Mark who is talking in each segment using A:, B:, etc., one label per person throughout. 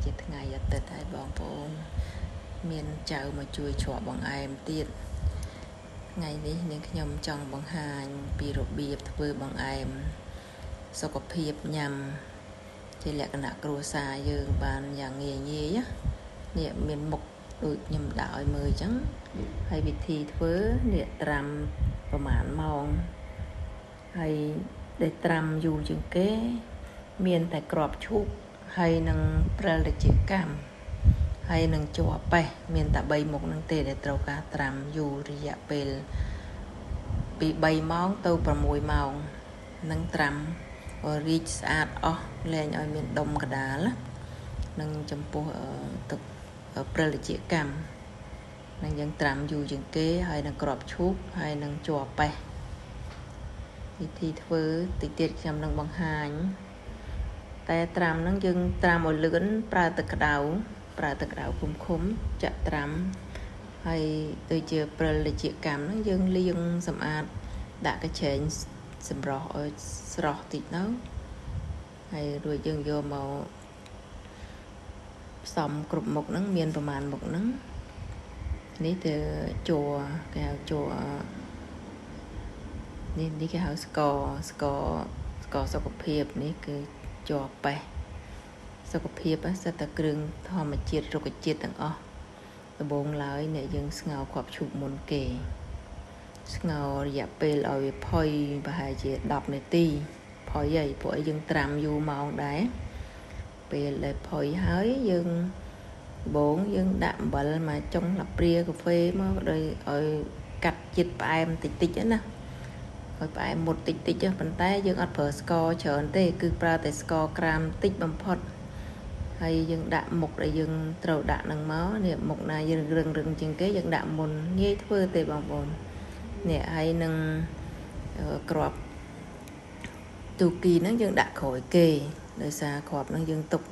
A: ជាថ្ងៃអាទិត្យហើយបងប្អូនមានចៅមកជួយច្រកបង្អែមទៀតថ្ងៃនេះនាងខ្ញុំចង់បង្ហាញពីរបៀបធ្វើបង្អែមសុខភាពញ៉ាំជាលក្ខណៈគ្រួសារយើងបានយ៉ាងងាយងាយនេះមានមុខដូចខ្ញុំដាក់ឲ្យមើលអញ្ចឹងហើយវិធីធ្វើនេះត្រាំប្រហែលម៉ោងហើយដែលត្រាំយូរជាងគេមានតែក្របឈូកហើយនឹងព្រិលត្រចៀកកម្មហើយនឹងជ័រប៉េះមានតែ3មុខហ្នឹងទេដែលត្រូវការត្រាំយូររយៈពេលពី3ម៉ោងទៅ6ម៉ោងនឹងត្រាំរីកស្អាតអស់លែងឲ្យមានដុំកដាលនឹងចំពោះទឹកព្រិលត្រចៀកកម្មនឹងយើងត្រាំយូរជាងគេហើយនឹងក្របឈូកហើយនឹងជ័រប៉េះវិធីធ្វើតិចទៀតខ្ញុំនឹងបង្ហាញតែត្រាំហ្នឹងយើងត្រាំឲ្យលឿនប្រើទឹកក្តៅឃុំចាក់ត្រាំហើយដូចជាព្រិលត្រចៀកកម្មហ្នឹងយើងលាងសម្អាតដាក់កញ្ឆេងសម្រស់ឲ្យស្រស់តិចទៅហើយរួចយើងយកមកផ្សំគ្រប់មុខហ្នឹងមានប្រមាណមុខហ្នឹងនេះទៅជ័រគេហៅជ័រនេះគេហៅស្ករសុខភាពនេះគឺជ័រប៉េះសុខភាពសិតតែគ្រឿងធម្មជាតិរុក្ខជាតិទាំងអស់ដំបូងឡើយអ្នកយើងស្ងោរគ្រាប់ឈូកមុនគេស្ងោររយៈពេលឲ្យវាផុយប្រហែលជា10នាទីផុយហើយព្រោះអីយើងត្រាំយូរម៉ោងដែរពេលដែលផុយហើយយើងដំបូងយើងដាក់អំបិលមកចុងលាព្រាកាហ្វេមកដោយឲ្យកាត់ជាតិផ្អែមតិចណាឲ្យផ្អែមមុតតិចប៉ុន្តែយើងអត់ប្រើស្ករច្រើនទេគឺប្រើតែស្ករក្រាមតិចបំផុតហើយយើងដាក់មុខដែលយើងត្រូវដាក់នឹងមកនេះមុខណាយើងរឹងជាងគេយើងដាក់មុនងាយធ្វើទេបងប្អូននេះហើយនឹងក្របទូគីហ្នឹងយើងដាក់ក្រោយគេដោយសារគ្រាប់ហ្នឹងយើងទុក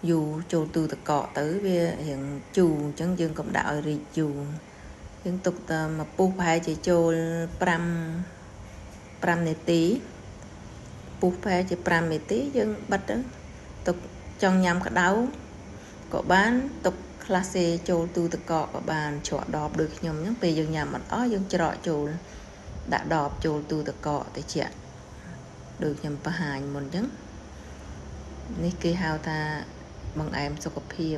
A: យូរចូលទូទឹកកកទៅវារៀងជូរអញ្ចឹងយើងកុំដាក់ឲ្យរីកយូរយើងទុកតែមកពុះប្រហែលជាចូល5នាទីពុះប្រហែលជា5នាទីយើងបិទទៅទុកចង់ញ៉ាំក្តៅក៏បានទុកខ្លះសេចូលទូទឹកកកក៏បានច្រកដបដូចខ្ញុំអញ្ចឹងពេលយើងញ៉ាំអត់អស់យើងច្រកចូលដាក់ដបចូលទូទឹកកកតិចដូចខ្ញុំបង្ហាញមុនអញ្ចឹងនេះគេហៅថាបង្អែមសុខភាព